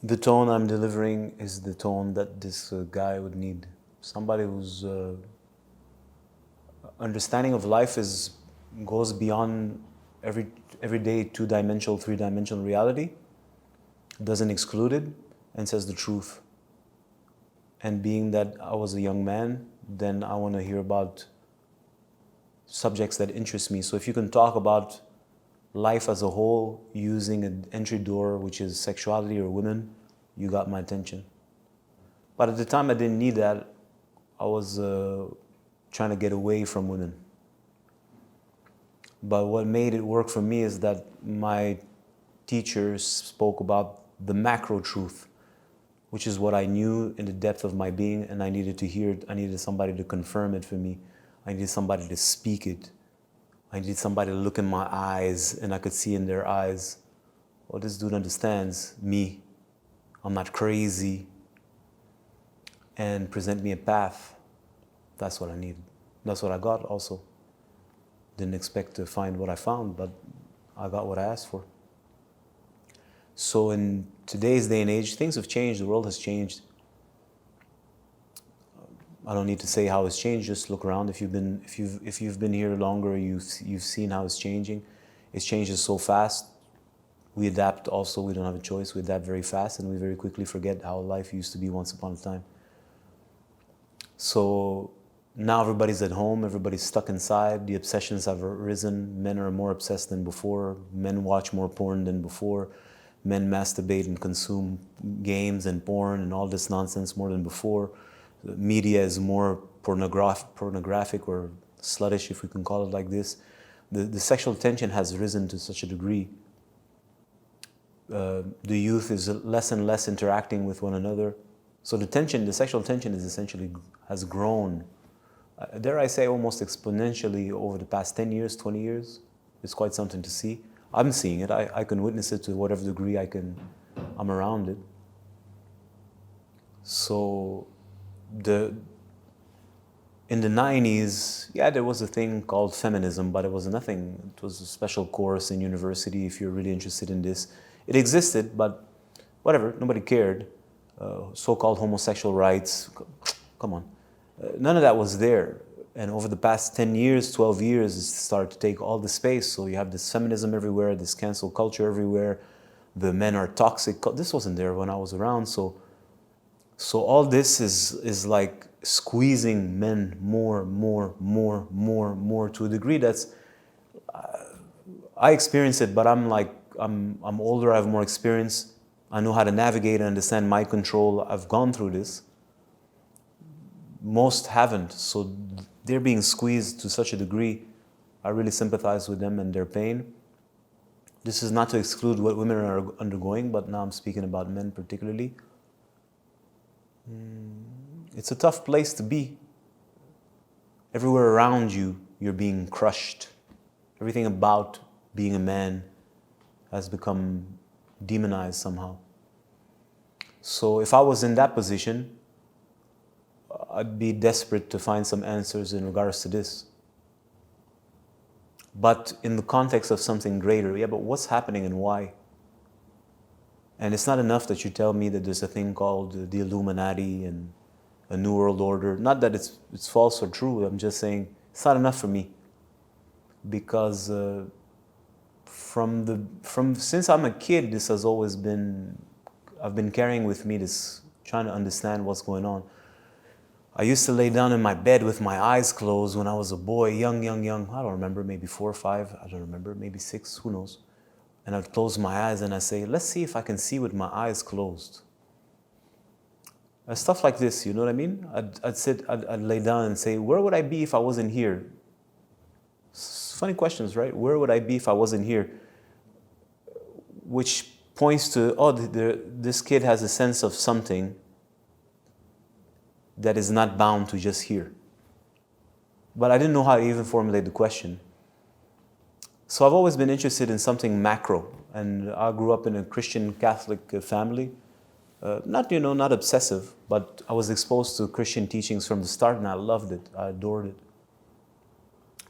The tone I'm delivering is the tone that this guy would need. Somebody whose understanding of life goes beyond every everyday two-dimensional, three-dimensional reality, doesn't exclude it, and says the truth. And being that I was a young man, then I want to hear about subjects that interest me. So if you can talk about life as a whole using an entry door, which is sexuality or women, you got my attention. But at the time, I didn't need that. I was trying to get away from women. But what made it work for me is that my teachers spoke about the macro truth, which is what I knew in the depth of my being, and I needed to hear it. I needed somebody to confirm it for me. I needed somebody to speak it. I needed somebody to look in my eyes, and I could see in their eyes, oh, this dude understands me. I'm not crazy. And present me a path. That's what I needed. That's what I got also. Didn't expect to find what I found, but I got what I asked for. So in today's day and age, things have changed. The world has changed. I don't need to say how it's changed. Just look around. If you've been here longer, you've seen how it's changing. It changes so fast. We adapt also. We don't have a choice. We adapt very fast, and we very quickly forget how life used to be once upon a time. So now everybody's at home. Everybody's stuck inside. The obsessions have risen. Men are more obsessed than before. Men watch more porn than before. Men masturbate and consume games and porn and all this nonsense more than before. The media is more pornographic or sluttish, if we can call it like this. The sexual tension has risen to such a degree. The youth is less and less interacting with one another. So the sexual tension is essentially has grown. Dare I say almost exponentially over the past 10 years, 20 years. It's quite something to see. I'm seeing it. I can witness it to whatever degree I'm around it. So in the 90s, yeah, there was a thing called feminism, but it was nothing. It was a special course in university if you're really interested in this. It existed, but whatever, nobody cared. So-called homosexual rights, come on. None of that was there. And over the past 10 years, 12 years, it started to take all the space. So you have this feminism everywhere, this cancel culture everywhere. The men are toxic. This wasn't there when I was around. So all this is like squeezing men more to a degree that's, I experience it, but I'm older, I have more experience. I know how to navigate and understand mind control. I've gone through this. Most haven't, so they're being squeezed to such a degree. I really sympathize with them and their pain. This is not to exclude what women are undergoing, but now I'm speaking about men particularly. It's a tough place to be. Everywhere around you, you're being crushed. Everything about being a man has become demonized somehow. So if I was in that position, I'd be desperate to find some answers in regards to this. But in the context of something greater, yeah, but what's happening and why? And it's not enough that you tell me that there's a thing called the Illuminati and a New World Order. Not that it's false or true, I'm just saying it's not enough for me. Because since I'm a kid, this has always been, I've been carrying with me this, trying to understand what's going on. I used to lay down in my bed with my eyes closed when I was a boy, young. I don't remember, maybe 4 or 5, I don't remember, maybe 6, who knows. And I'd close my eyes and I'd say, let's see if I can see with my eyes closed. Stuff like this, you know what I mean? I'd lay down and say, where would I be if I wasn't here? Funny questions, right? Where would I be if I wasn't here? Which points to, oh, this kid has a sense of something that is not bound to just here. But I didn't know how to even formulate the question. So I've always been interested in something macro. And I grew up in a Christian Catholic family. Not obsessive, but I was exposed to Christian teachings from the start and I loved it. I adored it.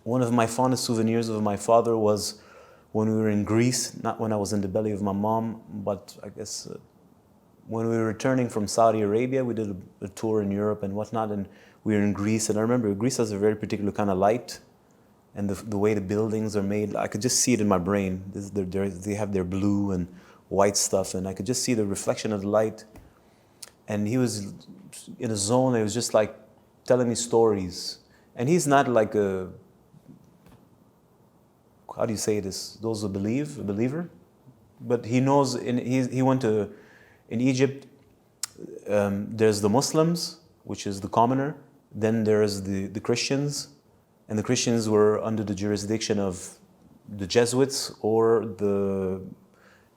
One of my fondest souvenirs of my father was when we were in Greece, not when I was in the belly of my mom, but I guess when we were returning from Saudi Arabia, we did a tour in Europe and whatnot, and we were in Greece. And I remember Greece has a very particular kind of light, and the way the buildings are made, I could just see it in my brain. They have their blue and white stuff, and I could just see the reflection of the light. And he was in a zone, it was just like telling me stories. And he's not like a, how do you say this? Those who believe, a believer? But he knows, he went to, in Egypt, there's the Muslims, which is the commoner. Then there's the Christians. And the Christians were under the jurisdiction of the Jesuits, or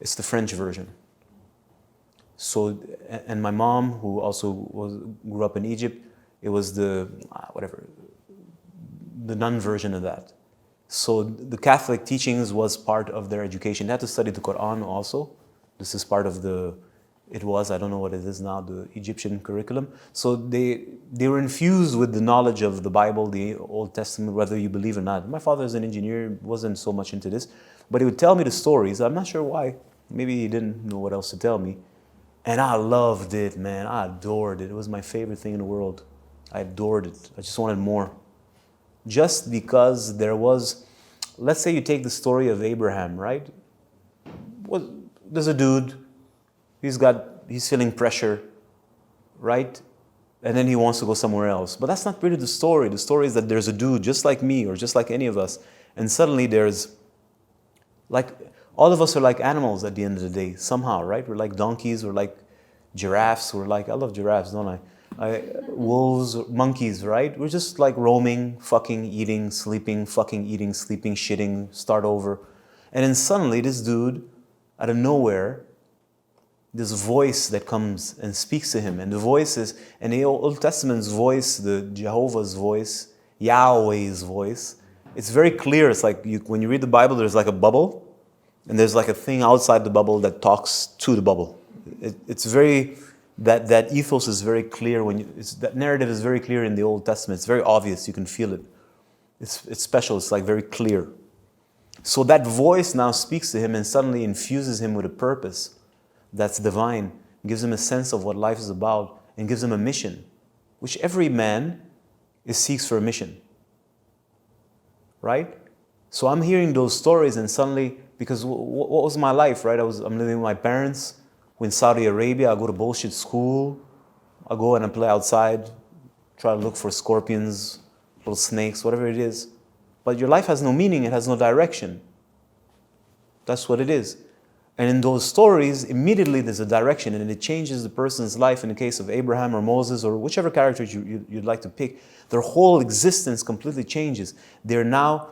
it's the French version. So, and my mom, who also grew up in Egypt, it was the nun version of that. So the Catholic teachings was part of their education. They had to study the Quran also. This is part of I don't know what it is now, the Egyptian curriculum. So they were infused with the knowledge of the Bible, the Old Testament, whether you believe or not. My father is an engineer, wasn't so much into this, but he would tell me the stories. I'm not sure why. Maybe he didn't know what else to tell me. And I loved it, man. I adored it. It was my favorite thing in the world. I adored it. I just wanted more. Just because there was, let's say you take the story of Abraham, right? There's a dude, he's feeling pressure, right? And then he wants to go somewhere else. But that's not really the story. The story is that there's a dude just like me or just like any of us. And suddenly there's, like, all of us are like animals at the end of the day, somehow, right? We're like donkeys, we're like giraffes, I love giraffes, don't I? Wolves, monkeys, right? We're just like roaming, fucking, eating, sleeping, fucking, eating, sleeping, shitting, start over. And then suddenly this dude, out of nowhere, this voice that comes and speaks to him. And the voice is, in the Old Testament's voice, the Jehovah's voice, Yahweh's voice, it's very clear. It's like when you read the Bible, there's like a bubble, and there's like a thing outside the bubble that talks to the bubble. It's very... That ethos is very clear that narrative is very clear in the Old Testament. It's very obvious. You can feel it. It's special. It's like very clear. So that voice now speaks to him and suddenly infuses him with a purpose that's divine, gives him a sense of what life is about, and gives him a mission, which every man seeks for a mission. Right? So I'm hearing those stories, and suddenly, because what was my life, right? I'm living with my parents. In Saudi Arabia, I go to bullshit school. I go and I play outside, try to look for scorpions, little snakes, whatever it is. But your life has no meaning, it has no direction. That's what it is. And in those stories, immediately there's a direction, and it changes the person's life. In the case of Abraham or Moses or whichever character you'd like to pick, their whole existence completely changes. They're now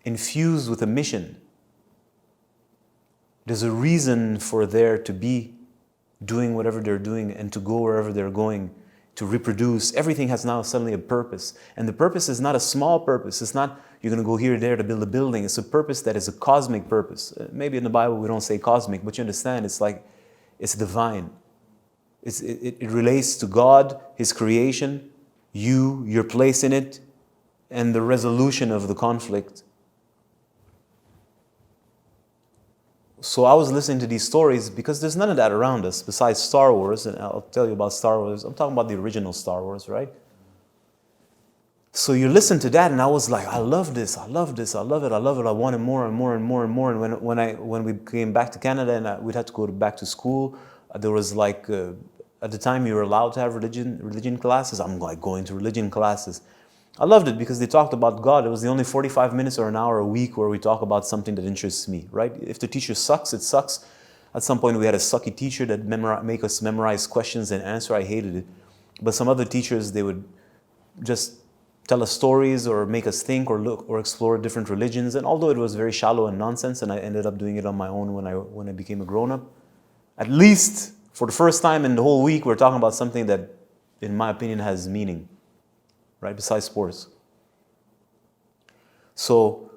infused with a mission. There's a reason for there to be doing whatever they're doing and to go wherever they're going, to reproduce. Everything has now suddenly a purpose. And the purpose is not a small purpose. It's not you're going to go here or there to build a building. It's a purpose that is a cosmic purpose. Maybe in the Bible we don't say cosmic, but you understand it's like it's divine. It relates to God, His creation, your place in it, and the resolution of the conflict. So I was listening to these stories because there's none of that around us besides Star Wars, and I'll tell you about Star Wars. I'm talking about the original Star Wars, right? So you listen to that, and I was like, I love this, I love this, I love it, I love it. I wanted more and more and more and more. And when we came back to Canada and we'd had to go back to school, there was like at the time you were allowed to have religion classes. I'm like going to religion classes. I loved it because they talked about God. It was the only 45 minutes or an hour a week where we talk about something that interests me, right? If the teacher sucks, it sucks. At some point we had a sucky teacher that make us memorize questions and answer. I hated it. But some other teachers, they would just tell us stories or make us think or look or explore different religions. And although it was very shallow and nonsense, and I ended up doing it on my own when I became a grown-up, at least for the first time in the whole week, we're talking about something that, in my opinion, has meaning. Right, besides sports. So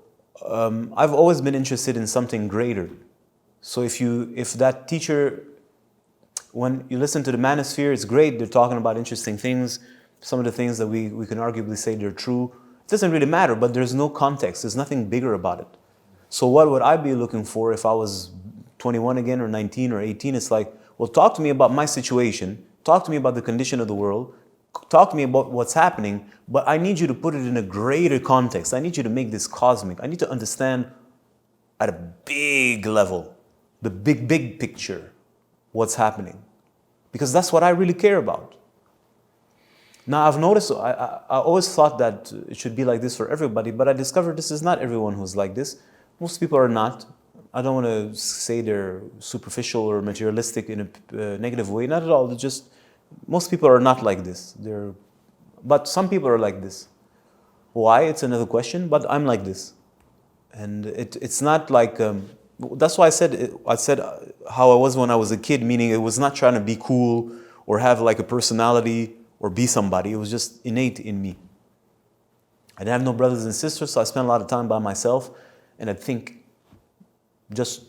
I've always been interested in something greater. So if that teacher, when you listen to the Manosphere, it's great. They're talking about interesting things. Some of the things that we can arguably say they're true. It doesn't really matter, but there's no context. There's nothing bigger about it. So what would I be looking for if I was 21 again, or 19 or 18, it's like, well, talk to me about my situation, talk to me about the condition of the world, talk to me about what's happening, but I need you to put it in a greater context. I need you to make this cosmic. I need to understand at a big level, the big picture, what's happening. Because that's what I really care about. Now, I've noticed, I always thought that it should be like this for everybody, but I discovered this is not everyone who's like this. Most people are not. I don't want to say they're superficial or materialistic in a negative way. Not at all. It's just, most people are not like this. But some people are like this. Why? It's another question, but I'm like this. And it's not like, that's why I said how I was when I was a kid, meaning it was not trying to be cool or have like a personality or be somebody. It was just innate in me. I didn't have no brothers and sisters, so I spent a lot of time by myself, and I'd think just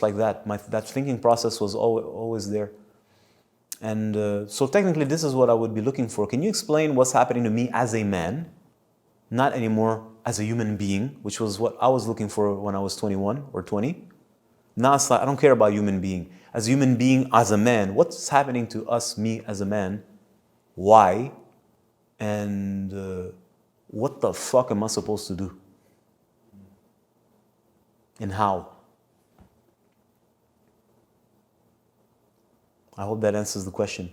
like that. That thinking process was always there. And so technically this is what I would be looking for. Can you explain what's happening to me as a man, not anymore as a human being, which was what I was looking for when I was 21 or 20. Now it's like, I don't care about human being. As a human being, as a man, what's happening to us, me as a man? Why? And what the fuck am I supposed to do? And how? I hope that answers the question.